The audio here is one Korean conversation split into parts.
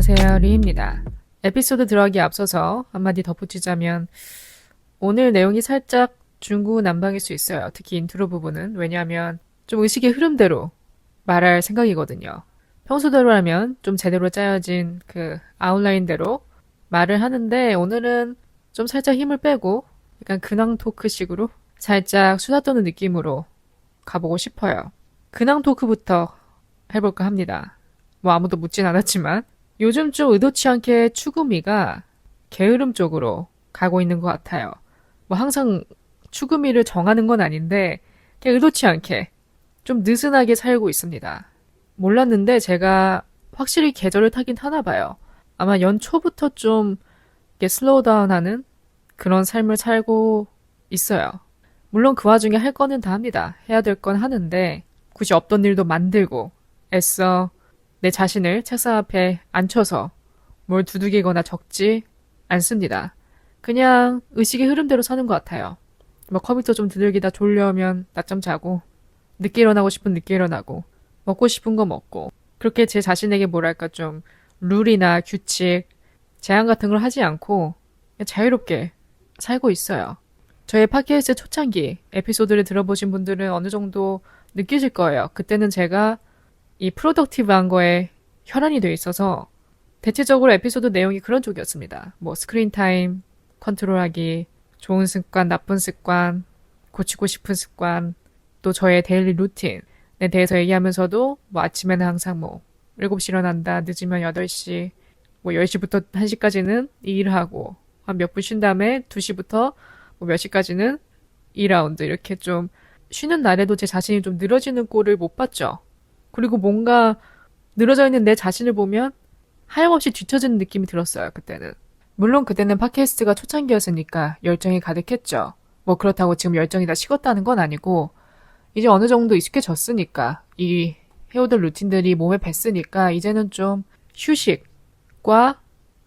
안녕하세요, 리입니다. 에피소드 들어가기 앞서서 한마디 덧붙이자면 오늘 내용이 살짝 중구난방일 수 있어요. 특히 인트로 부분은. 왜냐하면 좀 의식의 흐름대로 말할 생각이거든요. 평소대로라면 좀 제대로 짜여진 그 아웃라인대로 말을 하는데 오늘은 좀 살짝 힘을 빼고 약간 근황 토크식으로 살짝 수다 떠는 느낌으로 가보고 싶어요. 근황 토크부터 해볼까 합니다. 뭐 아무도 묻진 않았지만 요즘 좀 의도치 않게 추구미가 게으름 쪽으로 가고 있는 것 같아요. 뭐 항상 추구미를 정하는 건 아닌데 그냥 의도치 않게 좀 느슨하게 살고 있습니다. 몰랐는데 제가 확실히 계절을 타긴 타나 봐요. 아마 연초부터 좀 슬로우 다운하는 그런 삶을 살고 있어요. 물론 그 와중에 할 거는 다 합니다. 해야 될 건 하는데 굳이 없던 일도 만들고 애써 내 자신을 책상 앞에 앉혀서 뭘 두들기거나 적지 않습니다. 그냥 의식의 흐름대로 사는 것 같아요. 뭐 컴퓨터 좀 두들기다 졸려오면 낮잠 자고 늦게 일어나고 싶으면 늦게 일어나고 먹고 싶은 거 먹고 그렇게 제 자신에게 뭐랄까 좀 룰이나 규칙, 제한 같은 걸 하지 않고 그냥 자유롭게 살고 있어요. 저의 팟캐스트 초창기 에피소드를 들어보신 분들은 어느 정도 느끼실 거예요. 그때는 제가 이 프로덕티브한 거에 혈안이 돼 있어서 대체적으로 에피소드 내용이 그런 쪽이었습니다. 뭐 스크린 타임 컨트롤하기, 좋은 습관, 나쁜 습관, 고치고 싶은 습관, 또 저의 데일리 루틴에 대해서 얘기하면서도 뭐 아침에는 항상 뭐 7시 일어난다, 늦으면 8시, 뭐 10시부터 1시까지는 이 일을 하고 한 몇 분 쉰 다음에 2시부터 뭐 몇 시까지는 2라운드 이렇게 좀 쉬는 날에도 제 자신이 좀 늘어지는 꼴을 못 봤죠. 그리고 뭔가 늘어져 있는 내 자신을 보면 하염없이 뒤처지는 느낌이 들었어요, 그때는. 물론 그때는 팟캐스트가 초창기였으니까 열정이 가득했죠. 뭐 그렇다고 지금 열정이 다 식었다는 건 아니고 이제 어느 정도 익숙해졌으니까 이 해오던 루틴들이 몸에 뱄으니까 이제는 좀 휴식과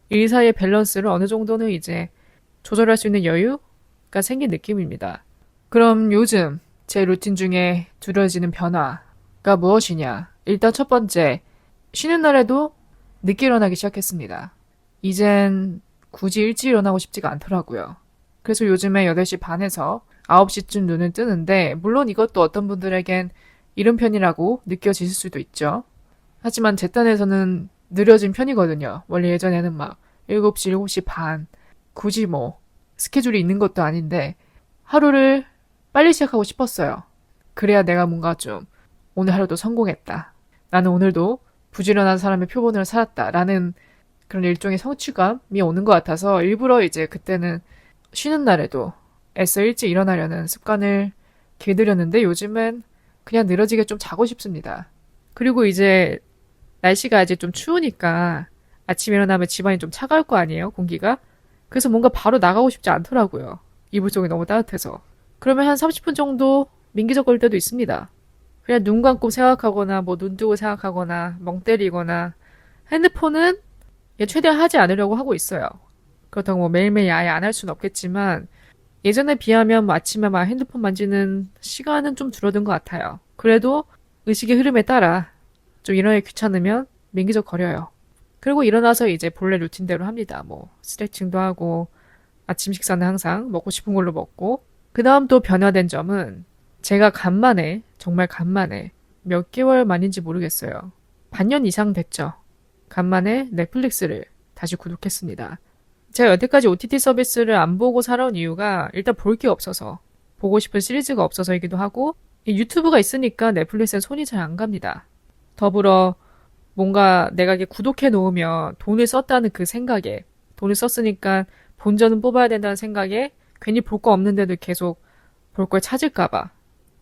일 사이의 밸런스를 어느 정도는 이제 조절할 수 있는 여유가 생긴 느낌입니다. 그럼 요즘 제 루틴 중에 두려워지는 변화가 무엇이냐? 일단 첫 번째, 쉬는 날에도 늦게 일어나기 시작했습니다. 이젠 굳이 일찍 일어나고 싶지가 않더라고요. 그래서 요즘에 8시 반에서 9시쯤 눈을 뜨는데 물론 이것도 어떤 분들에겐 이른 편이라고 느껴지실 수도 있죠. 하지만 제 딴에서는 느려진 편이거든요. 원래 예전에는 막 7시, 7시 반 굳이 뭐 스케줄이 있는 것도 아닌데 하루를 빨리 시작하고 싶었어요. 그래야 내가 뭔가 좀 오늘 하루도 성공했다. 나는 오늘도 부지런한 사람의 표본으로 살았다. 라는 그런 일종의 성취감이 오는 것 같아서 일부러 이제 그때는 쉬는 날에도 애써 일찍 일어나려는 습관을 길들였는데 요즘은 그냥 늘어지게 좀 자고 싶습니다. 그리고 이제 날씨가 이제 좀 추우니까 아침에 일어나면 집안이 좀 차가울 거 아니에요, 공기가? 그래서 뭔가 바로 나가고 싶지 않더라고요. 이불 속이 너무 따뜻해서. 그러면 한 30분 정도 민기적거릴 때도 있습니다. 그냥 눈 감고 생각하거나 뭐 눈 뜨고 생각하거나 멍 때리거나 핸드폰은 최대한 하지 않으려고 하고 있어요. 그렇다고 뭐 매일매일 아예 안 할 수는 없겠지만 예전에 비하면 뭐 아침에 막 핸드폰 만지는 시간은 좀 줄어든 것 같아요. 그래도 의식의 흐름에 따라 좀 일어나기 귀찮으면 민기적거려요. 그리고 일어나서 이제 본래 루틴대로 합니다. 뭐 스트레칭도 하고 아침 식사는 항상 먹고 싶은 걸로 먹고 그 다음 또 변화된 점은 제가 간만에 정말 간만에 몇 개월 만인지 모르겠어요. 반년 이상 됐죠. 간만에 넷플릭스를 다시 구독했습니다. 제가 여태까지 OTT 서비스를 안 보고 살아온 이유가 일단 볼 게 없어서 보고 싶은 시리즈가 없어서이기도 하고 유튜브가 있으니까 넷플릭스에 손이 잘 안 갑니다. 더불어 뭔가 내가 이게 구독해 놓으면 돈을 썼다는 그 생각에 돈을 썼으니까 본전은 뽑아야 된다는 생각에 괜히 볼 거 없는데도 계속 볼 걸 찾을까봐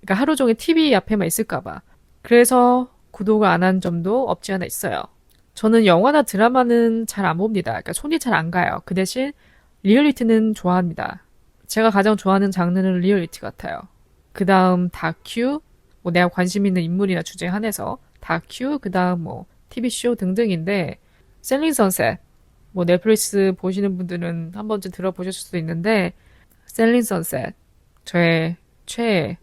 그러니까 하루 종일 TV 앞에만 있을까봐 그래서 구독을 안 한 점도 없지 않아 있어요. 저는 영화나 드라마는 잘 안 봅니다. 그러니까 손이 잘 안 가요. 그 대신 리얼리티는 좋아합니다. 제가 가장 좋아하는 장르는 리얼리티 같아요. 그 다음 다큐, 뭐 내가 관심 있는 인물이나 주제에 한해서 다큐, 그 다음 뭐 TV쇼 등등인데 셀링 선셋, 뭐 넷플릭스 보시는 분들은 한 번쯤 들어보셨을 수도 있는데 셀링 선셋, 저의 최애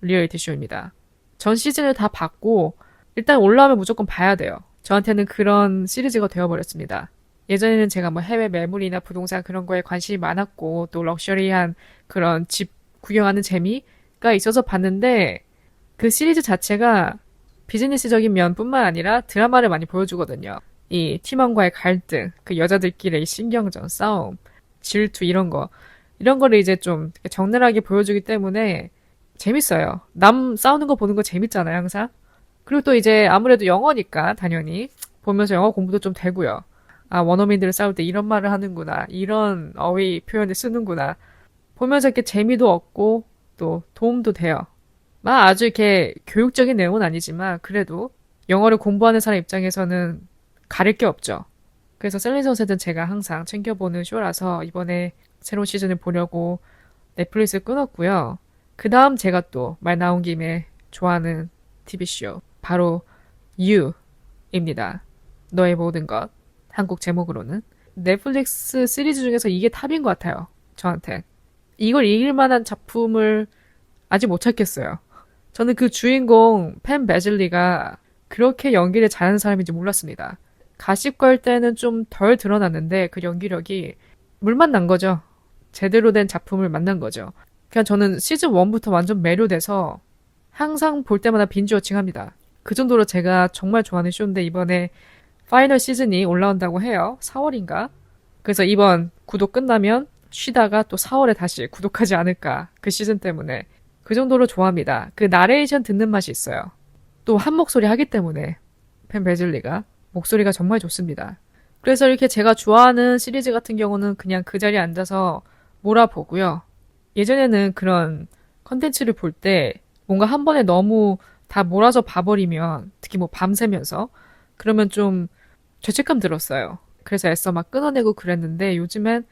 리얼리티 쇼입니다. 전 시즌을 다 봤고 일단 올라오면 무조건 봐야 돼요. 저한테는 그런 시리즈가 되어버렸습니다. 예전에는 제가 뭐 해외 매물이나 부동산 그런 거에 관심이 많았고 또 럭셔리한 그런 집 구경하는 재미가 있어서 봤는데 그 시리즈 자체가 비즈니스적인 면뿐만 아니라 드라마를 많이 보여주거든요. 이 팀원과의 갈등, 그 여자들끼리의 신경전, 싸움, 질투 이런 거를 이제 좀 적나라하게 보여주기 때문에 재밌어요. 남 싸우는 거 보는 거 재밌잖아요, 항상. 그리고 또 이제 아무래도 영어니까 당연히 보면서 영어 공부도 좀 되고요. 아, 원어민들 싸울 때 이런 말을 하는구나. 이런 어휘 표현을 쓰는구나. 보면서 이렇게 재미도 얻고 또 도움도 돼요. 막 아주 이렇게 교육적인 내용은 아니지만 그래도 영어를 공부하는 사람 입장에서는 가릴 게 없죠. 그래서 셀리선셋은 제가 항상 챙겨보는 쇼라서 이번에 새로운 시즌을 보려고 넷플릭스를 끊었고요. 그 다음 제가 또 말 나온 김에 좋아하는 TV쇼 바로 You입니다. 너의 모든 것. 한국 제목으로는. 넷플릭스 시리즈 중에서 이게 탑인 것 같아요. 저한테. 이걸 이길 만한 작품을 아직 못 찾겠어요. 저는 그 주인공 펜 베즐리가 그렇게 연기를 잘하는 사람인지 몰랐습니다. 가십걸 때는 좀 덜 드러났는데 그 연기력이 물만 난 거죠. 제대로 된 작품을 만난 거죠. 그냥 저는 시즌 1부터 완전 매료돼서 항상 볼 때마다 빈지워칭 합니다. 그 정도로 제가 정말 좋아하는 쇼인데 이번에 파이널 시즌이 올라온다고 해요. 4월인가? 그래서 이번 구독 끝나면 쉬다가 또 4월에 다시 구독하지 않을까. 그 시즌 때문에. 그 정도로 좋아합니다. 그 나레이션 듣는 맛이 있어요. 또 한 목소리 하기 때문에 펜 베즐리가 목소리가 정말 좋습니다. 그래서 이렇게 제가 좋아하는 시리즈 같은 경우는 그냥 그 자리에 앉아서 몰아보고요. 예전에는 그런 컨텐츠를 볼 때 뭔가 한 번에 너무 다 몰아서 봐버리면 특히 뭐 밤새면서 그러면 좀 죄책감 들었어요. 그래서 애써 막 끊어내고 그랬는데 요즘엔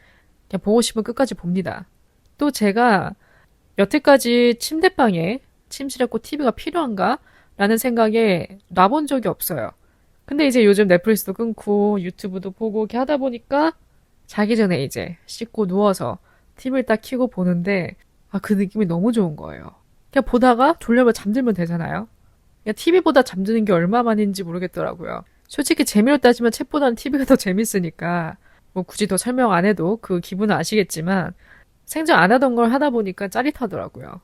그냥 보고 싶으면 끝까지 봅니다. 또 제가 여태까지 침대방에 침실했고 TV가 필요한가? 라는 생각에 놔본 적이 없어요. 근데 이제 요즘 넷플릭스도 끊고 유튜브도 보고 이렇게 하다 보니까 자기 전에 이제 씻고 누워서 TV를 딱 켜고 보는데 그 느낌이 너무 좋은 거예요. 그냥 보다가 졸려면 잠들면 되잖아요. 그냥 TV보다 잠드는 게 얼마만인지 모르겠더라고요. 솔직히 재미로 따지면 책보다는 TV가 더 재밌으니까 뭐 굳이 더 설명 안 해도 그 기분은 아시겠지만 생전 안 하던 걸 하다 보니까 짜릿하더라고요.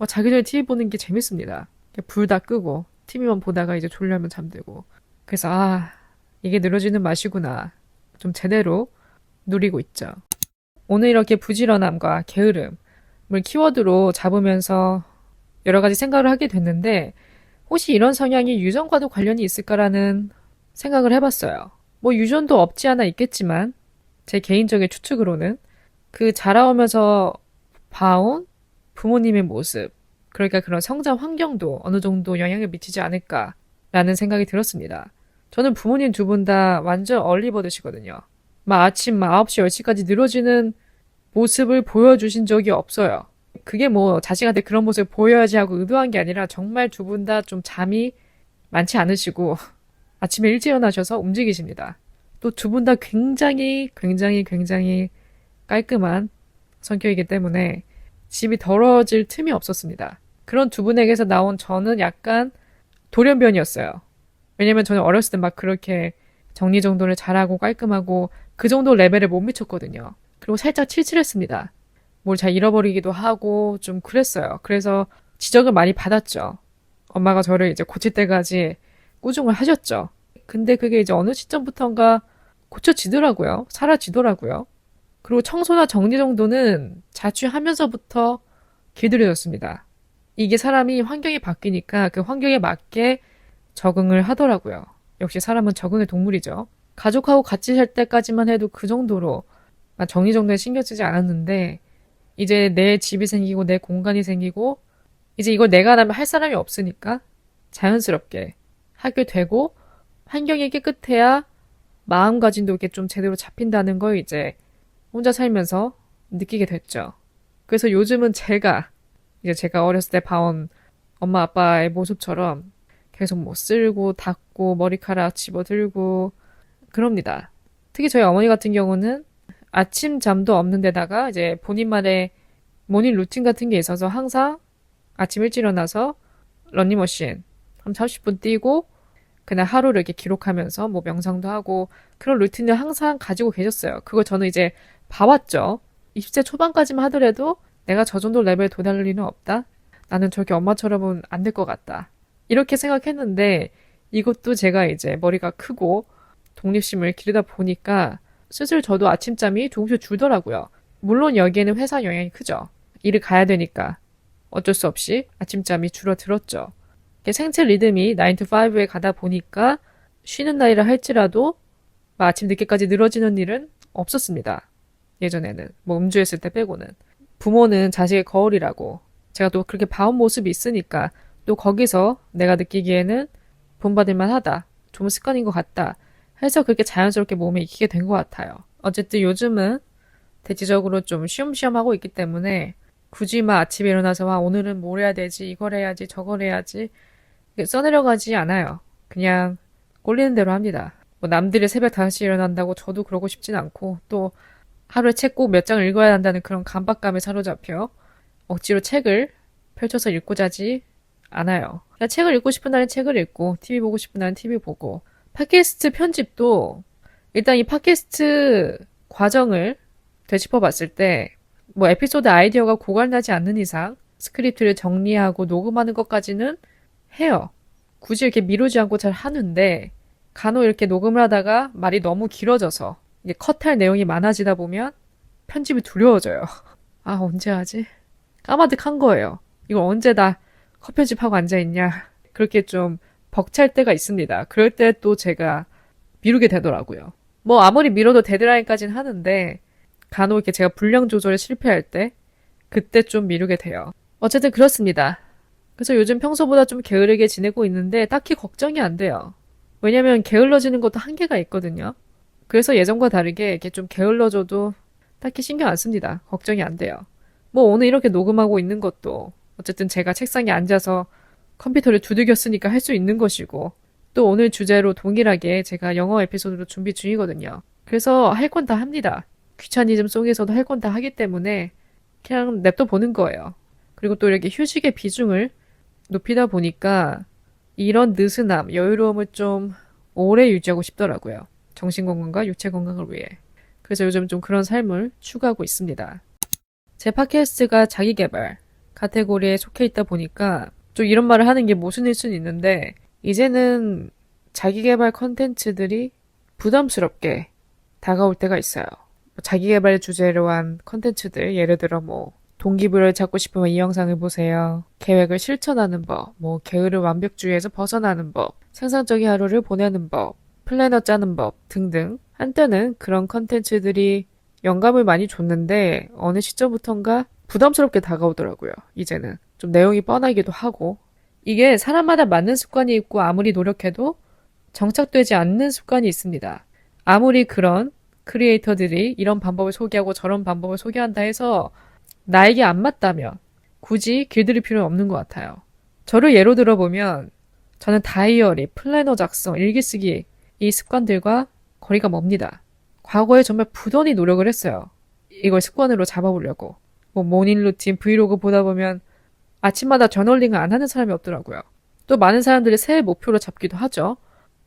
자기 전에 TV 보는 게 재밌습니다. 불 다 끄고 TV만 보다가 이제 졸려면 잠들고. 그래서 이게 늘어지는 맛이구나. 좀 제대로 누리고 있죠. 오늘 이렇게 부지런함과 게으름을 키워드로 잡으면서 여러 가지 생각을 하게 됐는데 혹시 이런 성향이 유전과도 관련이 있을까라는 생각을 해봤어요. 뭐 유전도 없지 않아 있겠지만 제 개인적인 추측으로는 그 자라오면서 봐온 부모님의 모습, 그러니까 그런 성장 환경도 어느 정도 영향을 미치지 않을까라는 생각이 들었습니다. 저는 부모님 두 분 다 완전 얼리버드시거든요. 막 아침 9시, 10시까지 늘어지는 모습을 보여주신 적이 없어요. 그게 뭐 자식한테 그런 모습을 보여야지 하고 의도한 게 아니라 정말 두 분 다 좀 잠이 많지 않으시고 아침에 일찍 일어나셔서 움직이십니다. 또 두 분 다 굉장히 깔끔한 성격이기 때문에 집이 더러워질 틈이 없었습니다. 그런 두 분에게서 나온 저는 약간 돌연변이었어요. 왜냐면 저는 어렸을 때 막 그렇게 정리정돈을 잘하고 깔끔하고 그 정도 레벨에 못 미쳤거든요. 그리고 살짝 칠칠했습니다. 뭘 잘 잃어버리기도 하고 좀 그랬어요. 그래서 지적을 많이 받았죠. 엄마가 저를 이제 고칠 때까지 꾸중을 하셨죠. 근데 그게 이제 어느 시점부터인가 고쳐지더라고요. 사라지더라고요. 그리고 청소나 정리 정도는 자취하면서부터 길들여졌습니다. 이게 사람이 환경이 바뀌니까 그 환경에 맞게 적응을 하더라고요. 역시 사람은 적응의 동물이죠. 가족하고 같이 살 때까지만 해도 그 정도로 정리정돈에 신경 쓰지 않았는데 이제 내 집이 생기고 내 공간이 생기고 이제 이걸 내가 하면 할 사람이 없으니까 자연스럽게 하게 되고 환경이 깨끗해야 마음가짐도 이렇게 좀 제대로 잡힌다는 걸 이제 혼자 살면서 느끼게 됐죠. 그래서 요즘은 제가 어렸을 때 봐온 엄마 아빠의 모습처럼 계속 뭐 쓸고 닦고 머리카락 집어들고 그럽니다. 특히 저희 어머니 같은 경우는 아침 잠도 없는 데다가 이제 본인만의 모닝 루틴 같은 게 있어서 항상 아침 일찍 일어나서 러닝머신 한 30분 뛰고 그날 하루를 이렇게 기록하면서 뭐 명상도 하고 그런 루틴을 항상 가지고 계셨어요. 그걸 저는 이제 봐왔죠. 20대 초반까지만 하더라도 내가 저 정도 레벨에 도달할 리는 없다. 나는 저렇게 엄마처럼은 안 될 것 같다. 이렇게 생각했는데 이것도 제가 이제 머리가 크고 독립심을 기르다 보니까 슬슬 저도 아침잠이 조금씩 줄더라고요. 물론 여기에는 회사 영향이 크죠. 일을 가야 되니까 어쩔 수 없이 아침잠이 줄어들었죠. 생체 리듬이 9 to 5에 가다 보니까 쉬는 날이라 할지라도 아침 늦게까지 늘어지는 일은 없었습니다. 예전에는 뭐 음주했을 때 빼고는. 부모는 자식의 거울이라고 제가 또 그렇게 봐온 모습이 있으니까 또 거기서 내가 느끼기에는 본받을 만하다. 좋은 습관인 것 같다. 해서 그렇게 자연스럽게 몸에 익히게 된 것 같아요. 어쨌든 요즘은 대체적으로 좀 쉬엄쉬엄 하고 있기 때문에 굳이 막 아침에 일어나서 오늘은 뭘 해야 되지, 이걸 해야지, 저걸 해야지 써내려가지 않아요. 그냥 꼴리는 대로 합니다. 뭐 남들이 새벽 5시에 일어난다고 저도 그러고 싶진 않고 또 하루에 책 꼭 몇 장을 읽어야 한다는 그런 강박감에 사로잡혀 억지로 책을 펼쳐서 읽고 자지 않아요. 그냥 책을 읽고 싶은 날은 책을 읽고 TV 보고 싶은 날은 TV 보고 팟캐스트 편집도 일단 이 팟캐스트 과정을 되짚어 봤을 때 뭐 에피소드 아이디어가 고갈나지 않는 이상 스크립트를 정리하고 녹음하는 것까지는 해요. 굳이 이렇게 미루지 않고 잘 하는데 간혹 이렇게 녹음을 하다가 말이 너무 길어져서 이게 컷할 내용이 많아지다 보면 편집이 두려워져요. 아, 언제 하지? 까마득한 거예요. 이걸 언제 다 컷 편집하고 앉아있냐. 그렇게 좀 벅찰 때가 있습니다. 그럴 때 또 제가 미루게 되더라고요. 뭐 아무리 미뤄도 데드라인까지는 하는데 간혹 이렇게 제가 분량 조절에 실패할 때 그때 좀 미루게 돼요. 어쨌든 그렇습니다. 그래서 요즘 평소보다 좀 게으르게 지내고 있는데 딱히 걱정이 안 돼요. 왜냐면 게을러지는 것도 한계가 있거든요. 그래서 예전과 다르게 이렇게 좀 게을러져도 딱히 신경 안 씁니다. 걱정이 안 돼요. 뭐 오늘 이렇게 녹음하고 있는 것도 어쨌든 제가 책상에 앉아서 컴퓨터를 두들겼으니까 할 수 있는 것이고 또 오늘 주제로 동일하게 제가 영어 에피소드로 준비 중이거든요. 그래서 할 건 다 합니다. 귀차니즘 속에서도 할 건 다 하기 때문에 그냥 냅둬 보는 거예요. 그리고 또 이렇게 휴식의 비중을 높이다 보니까 이런 느슨함, 여유로움을 좀 오래 유지하고 싶더라고요. 정신건강과 육체건강을 위해. 그래서 요즘 좀 그런 삶을 추구하고 있습니다. 제 팟캐스트가 자기계발 카테고리에 속해 있다 보니까 좀 이런 말을 하는 게 모순일 수는 있는데 이제는 자기계발 컨텐츠들이 부담스럽게 다가올 때가 있어요. 자기계발 주제로 한 컨텐츠들 예를 들어 뭐 동기부여를 찾고 싶으면 이 영상을 보세요. 계획을 실천하는 법, 뭐 게으른 완벽주의에서 벗어나는 법, 생산적인 하루를 보내는 법, 플래너 짜는 법 등등. 한때는 그런 컨텐츠들이 영감을 많이 줬는데 어느 시점부턴가 부담스럽게 다가오더라고요. 이제는 좀 내용이 뻔하기도 하고 이게 사람마다 맞는 습관이 있고 아무리 노력해도 정착되지 않는 습관이 있습니다. 아무리 그런 크리에이터들이 이런 방법을 소개하고 저런 방법을 소개한다 해서 나에게 안 맞다면 굳이 길들일 필요는 없는 것 같아요. 저를 예로 들어보면 저는 다이어리, 플래너 작성, 일기 쓰기 이 습관들과 거리가 멉니다. 과거에 정말 부단히 노력을 했어요. 이걸 습관으로 잡아보려고. 뭐 모닝 루틴, 브이로그 보다 보면 아침마다 저널링을 안 하는 사람이 없더라고요. 또 많은 사람들이 새해 목표로 잡기도 하죠.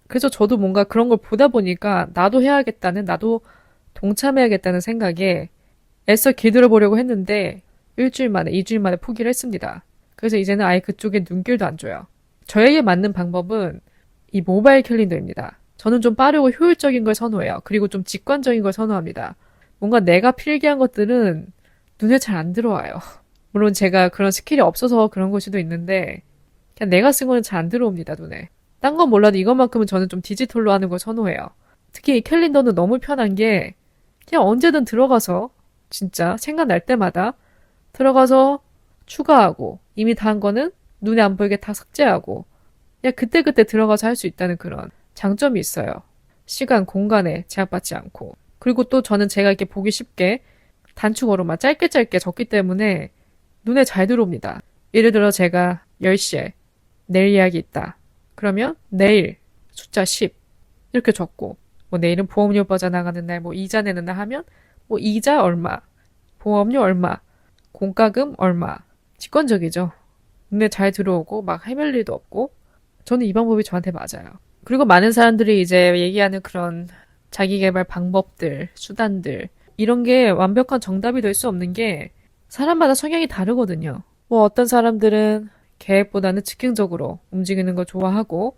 그래서 저도 뭔가 그런 걸 보다 보니까 나도 해야겠다는, 나도 동참해야겠다는 생각에 애써 길들여 보려고 했는데 일주일 만에, 2주일 만에 포기를 했습니다. 그래서 이제는 아예 그쪽에 눈길도 안 줘요. 저에게 맞는 방법은 이 모바일 캘린더입니다. 저는 좀 빠르고 효율적인 걸 선호해요. 그리고 좀 직관적인 걸 선호합니다. 뭔가 내가 필기한 것들은 눈에 잘 안 들어와요. 물론 제가 그런 스킬이 없어서 그런 걸 수도 있는데 그냥 내가 쓴 거는 잘 안 들어옵니다, 눈에. 딴 건 몰라도 이것만큼은 저는 좀 디지털로 하는 걸 선호해요. 특히 이 캘린더는 너무 편한 게 그냥 언제든 들어가서 진짜 생각날 때마다 들어가서 추가하고 이미 다 한 거는 눈에 안 보이게 다 삭제하고 그냥 그때그때 들어가서 할 수 있다는 그런 장점이 있어요. 시간, 공간에 제약받지 않고. 그리고 또 저는 제가 이렇게 보기 쉽게 단축어로만 짧게 적기 때문에 눈에 잘 들어옵니다. 예를 들어 제가 10시에 내일 이야기 있다. 그러면 내일 숫자 10 이렇게 적고 뭐 내일은 보험료 버자 나가는 날, 뭐 이자 내는 날 하면 뭐 이자 얼마, 보험료 얼마, 공과금 얼마. 직관적이죠. 눈에 잘 들어오고 막 헤맬 일도 없고 저는 이 방법이 저한테 맞아요. 그리고 많은 사람들이 이제 얘기하는 그런 자기 개발 방법들, 수단들, 이런 게 완벽한 정답이 될 수 없는 게 사람마다 성향이 다르거든요. 뭐 어떤 사람들은 계획보다는 즉흥적으로 움직이는 걸 좋아하고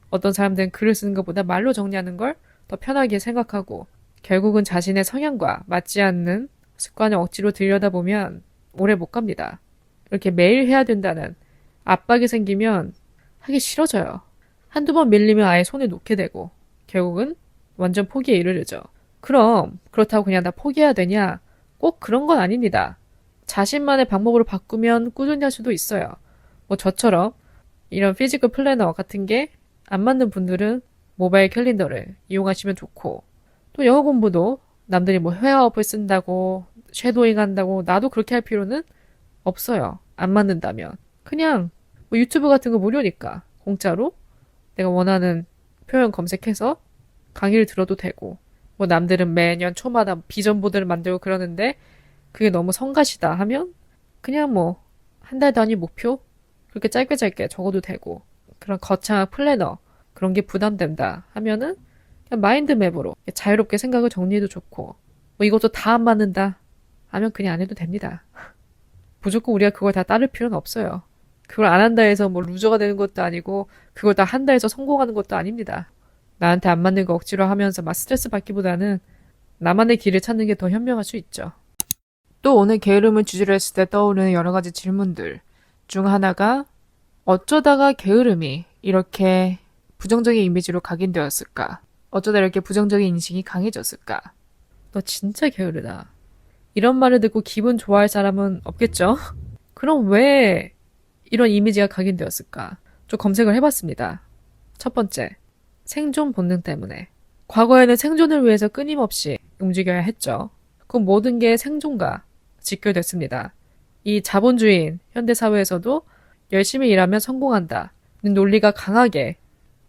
어떤 사람들은 글을 쓰는 것보다 말로 정리하는 걸 더 편하게 생각하고 결국은 자신의 성향과 맞지 않는 습관을 억지로 들여다보면 오래 못 갑니다. 이렇게 매일 해야 된다는 압박이 생기면 하기 싫어져요. 한두 번 밀리면 아예 손에 놓게 되고 결국은 완전 포기에 이르르죠. 그럼 그렇다고 그냥 다 포기해야 되냐? 꼭 그런 건 아닙니다. 자신만의 방법으로 바꾸면 꾸준히 할 수도 있어요. 뭐 저처럼 이런 피지컬 플래너 같은 게 안 맞는 분들은 모바일 캘린더를 이용하시면 좋고 또 영어 공부도 남들이 뭐 회화어플 쓴다고 쉐도잉 한다고 나도 그렇게 할 필요는 없어요. 안 맞는다면. 그냥 뭐 유튜브 같은 거 무료니까 공짜로 내가 원하는 표현 검색해서 강의를 들어도 되고 뭐 남들은 매년 초마다 비전 보드를 만들고 그러는데 그게 너무 성가시다 하면 그냥 뭐 한 달 단위 목표 그렇게 짧게 짧게 적어도 되고 그런 거창한 플래너 그런 게 부담된다 하면은 그냥 마인드맵으로 자유롭게 생각을 정리해도 좋고 뭐 이것도 다 안 맞는다 하면 그냥 안 해도 됩니다. 무조건 우리가 그걸 다 따를 필요는 없어요. 그걸 안 한다 해서 뭐 루저가 되는 것도 아니고 그걸 다 한다 해서 성공하는 것도 아닙니다. 나한테 안 맞는 거 억지로 하면서 막 스트레스 받기보다는 나만의 길을 찾는 게 더 현명할 수 있죠. 또 오늘 게으름을 주제로 했을 때 떠오르는 여러 가지 질문들 중 하나가 어쩌다가 게으름이 이렇게 부정적인 이미지로 각인되었을까? 어쩌다 이렇게 부정적인 인식이 강해졌을까? 너 진짜 게으르다. 이런 말을 듣고 기분 좋아할 사람은 없겠죠? 그럼 왜 이런 이미지가 각인되었을까? 좀 검색을 해봤습니다. 첫 번째, 생존 본능 때문에. 과거에는 생존을 위해서 끊임없이 움직여야 했죠. 그 모든 게 생존과 직결됐습니다. 이 자본주의인 현대사회에서도 열심히 일하면 성공한다는 논리가 강하게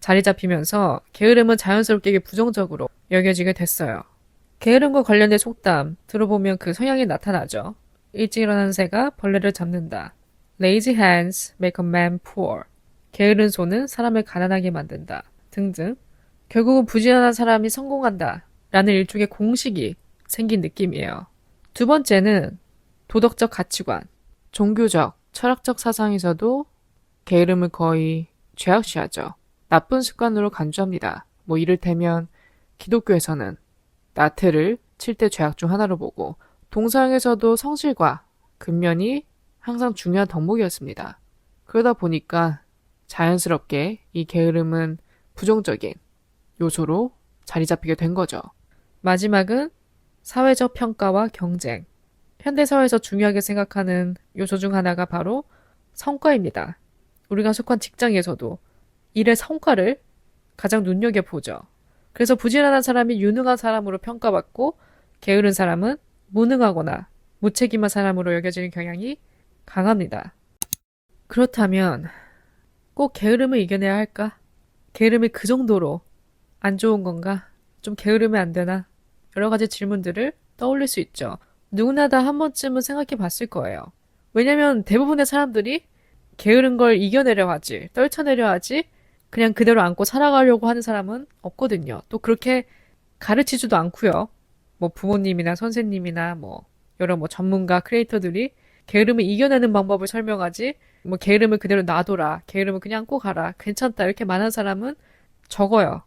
자리 잡히면서 게으름은 자연스럽게 부정적으로 여겨지게 됐어요. 게으름과 관련된 속담 들어보면 그 성향이 나타나죠. 일찍 일어나는 새가 벌레를 잡는다. Lazy hands make a man poor. 게으른 손은 사람을 가난하게 만든다. 등등. 결국은 부지런한 사람이 성공한다. 라는 일종의 공식이 생긴 느낌이에요. 두 번째는 도덕적 가치관, 종교적, 철학적 사상에서도 게으름을 거의 죄악시하죠. 나쁜 습관으로 간주합니다. 뭐 이를테면 기독교에서는 나트를 7대 죄악 중 하나로 보고 동서양에서도 성실과 근면이 항상 중요한 덕목이었습니다. 그러다 보니까 자연스럽게 이 게으름은 부정적인 요소로 자리 잡히게 된 거죠. 마지막은 사회적 평가와 경쟁. 현대사회에서 중요하게 생각하는 요소 중 하나가 바로 성과입니다. 우리가 속한 직장에서도 일의 성과를 가장 눈여겨보죠. 그래서 부지런한 사람이 유능한 사람으로 평가받고 게으른 사람은 무능하거나 무책임한 사람으로 여겨지는 경향이 강합니다. 그렇다면 꼭 게으름을 이겨내야 할까? 게으름이 그 정도로 안 좋은 건가? 좀 게으르면 안 되나? 여러 가지 질문들을 떠올릴 수 있죠. 누구나 다 한 번쯤은 생각해 봤을 거예요. 왜냐면 대부분의 사람들이 게으른 걸 이겨내려 하지, 떨쳐내려 하지, 그냥 그대로 안고 살아가려고 하는 사람은 없거든요. 또 그렇게 가르치지도 않고요. 뭐 부모님이나 선생님이나 뭐 여러 뭐 전문가, 크리에이터들이 게으름을 이겨내는 방법을 설명하지, 뭐 게으름을 그대로 놔둬라, 게으름을 그냥 안고 가라, 괜찮다 이렇게 말하는 사람은 적어요.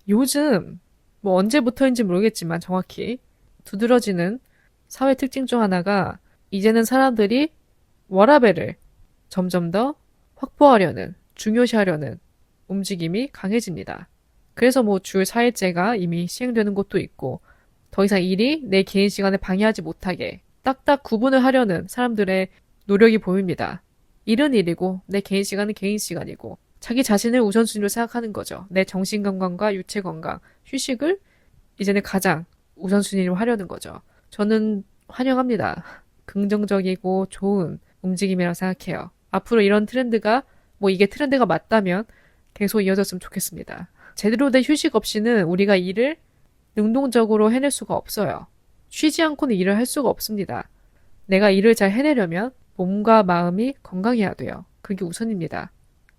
요즘 뭐 언제부터인지 모르겠지만 정확히 두드러지는 사회 특징 중 하나가 이제는 사람들이 워라밸을 점점 더 확보하려는, 중요시하려는 움직임이 강해집니다. 그래서 뭐 주 4일제가 이미 시행되는 곳도 있고 더 이상 일이 내 개인 시간을 방해하지 못하게 딱딱 구분을 하려는 사람들의 노력이 보입니다. 일은 일이고 내 개인 시간은 개인 시간이고 자기 자신을 우선순위로 생각하는 거죠. 내 정신건강과 유체건강, 휴식을 이제는 가장 우선순위로 하려는 거죠. 저는 환영합니다. 긍정적이고 좋은 움직임이라고 생각해요. 앞으로 이런 트렌드가 뭐 이게 트렌드가 맞다면 계속 이어졌으면 좋겠습니다. 제대로 된 휴식 없이는 우리가 일을 능동적으로 해낼 수가 없어요. 쉬지 않고는 일을 할 수가 없습니다. 내가 일을 잘 해내려면 몸과 마음이 건강해야 돼요. 그게 우선입니다.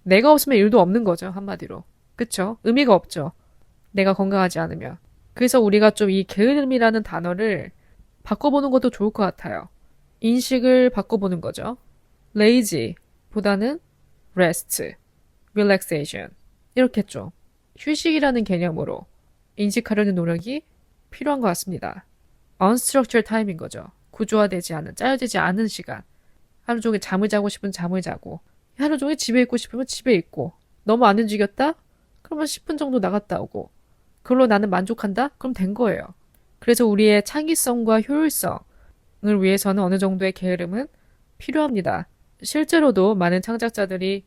내가 없으면 일도 없는 거죠, 한마디로. 그쵸? 의미가 없죠. 내가 건강하지 않으면. 그래서 우리가 좀 이 게으름이라는 단어를 바꿔보는 것도 좋을 것 같아요. 인식을 바꿔보는 거죠. lazy 보다는 rest, relaxation 이렇게 좀 휴식이라는 개념으로 인식하려는 노력이 필요한 것 같습니다. unstructured time인 거죠. 구조화되지 않은, 짜여지지 않은 시간. 하루 종일 잠을 자고 싶으면 잠을 자고, 하루 종일 집에 있고 싶으면 집에 있고, 너무 안 움직였다? 그러면 10분 정도 나갔다 오고, 그걸로 나는 만족한다? 그럼 된 거예요. 그래서 우리의 창의성과 효율성을 위해서는 어느 정도의 게으름은 필요합니다. 실제로도 많은 창작자들이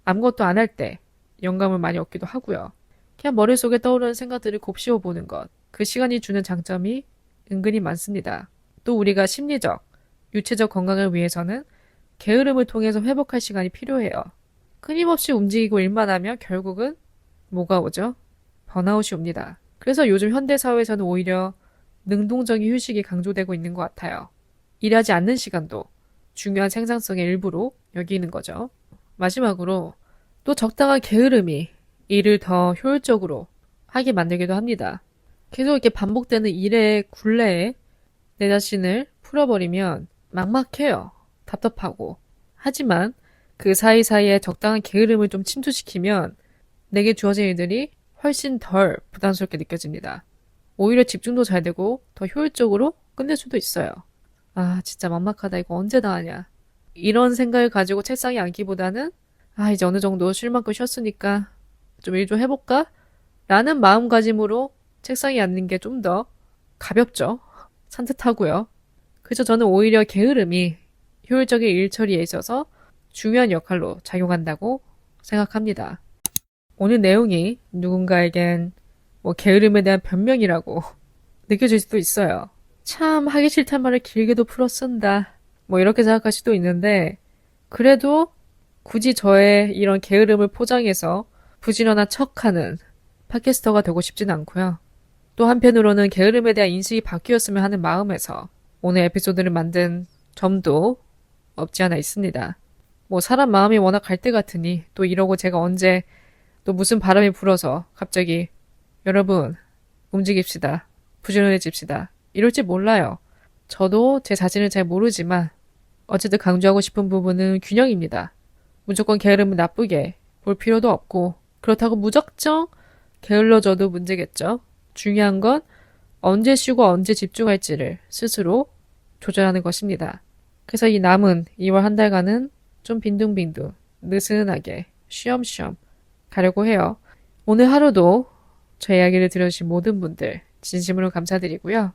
아무것도 안 할 때 영감을 많이 얻기도 하고요. 그냥 머릿속에 떠오르는 생각들을 곱씹어 보는 것. 그 시간이 주는 장점이 은근히 많습니다. 또 우리가 심리적, 유체적 건강을 위해서는 게으름을 통해서 회복할 시간이 필요해요. 끊임없이 움직이고 일만 하면 결국은 뭐가 오죠? 번아웃이 옵니다. 그래서 요즘 현대사회에서는 오히려 능동적인 휴식이 강조되고 있는 것 같아요. 일하지 않는 시간도 중요한 생산성의 일부로 여기는 거죠. 마지막으로 또 적당한 게으름이 일을 더 효율적으로 하게 만들기도 합니다. 계속 이렇게 반복되는 일의 굴레에 내 자신을 풀어버리면 막막해요. 답답하고. 하지만 그 사이사이에 적당한 게으름을 좀 침투시키면 내게 주어진 일들이 훨씬 덜 부담스럽게 느껴집니다. 오히려 집중도 잘 되고 더 효율적으로 끝낼 수도 있어요. 아, 진짜 막막하다. 이거 언제 다 하냐. 이런 생각을 가지고 책상에 앉기보다는 이제 어느 정도 쉴 만큼 쉬었으니까 좀 일 좀 해볼까? 라는 마음가짐으로 책상에 앉는 게 좀 더 가볍죠. 산뜻하고요. 그래서 저는 오히려 게으름이 효율적인 일 처리에 있어서 중요한 역할로 작용한다고 생각합니다. 오늘 내용이 누군가에겐 게으름에 대한 변명이라고 느껴질 수도 있어요. 참 하기 싫단 말을 길게도 풀어 쓴다. 이렇게 생각할 수도 있는데 그래도 굳이 저의 이런 게으름을 포장해서 부지런한 척하는 팟캐스터가 되고 싶진 않고요. 또 한편으로는 게으름에 대한 인식이 바뀌었으면 하는 마음에서 오늘 에피소드를 만든 점도 없지 않아 있습니다. 사람 마음이 워낙 갈대 같으니 또 이러고 제가 언제 또 무슨 바람이 불어서 갑자기 여러분 움직입시다. 부지런해집시다. 이럴지 몰라요. 저도 제 자신을 잘 모르지만 어쨌든 강조하고 싶은 부분은 균형입니다. 무조건 게으름을 나쁘게 볼 필요도 없고 그렇다고 무작정 게을러져도 문제겠죠. 중요한 건 언제 쉬고 언제 집중할지를 스스로 조절하는 것입니다. 그래서 이 남은 2월 한 달간은 좀 빈둥빈둥 느슨하게 쉬엄쉬엄 가려고 해요. 오늘 하루도 제 이야기를 들어주신 모든 분들 진심으로 감사드리고요.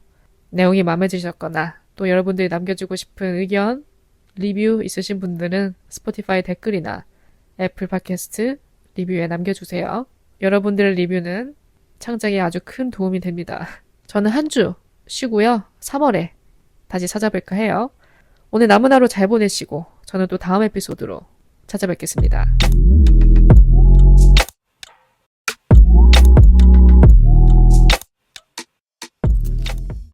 내용이 마음에 드셨거나 또 여러분들이 남겨주고 싶은 의견, 리뷰 있으신 분들은 스포티파이 댓글이나 애플 팟캐스트 리뷰에 남겨주세요. 여러분들의 리뷰는 창작에 아주 큰 도움이 됩니다. 저는 한 주 쉬고요. 3월에 다시 찾아뵐까 해요. 오늘 남은 하루 잘 보내시고 저는 또 다음 에피소드로 찾아뵙겠습니다.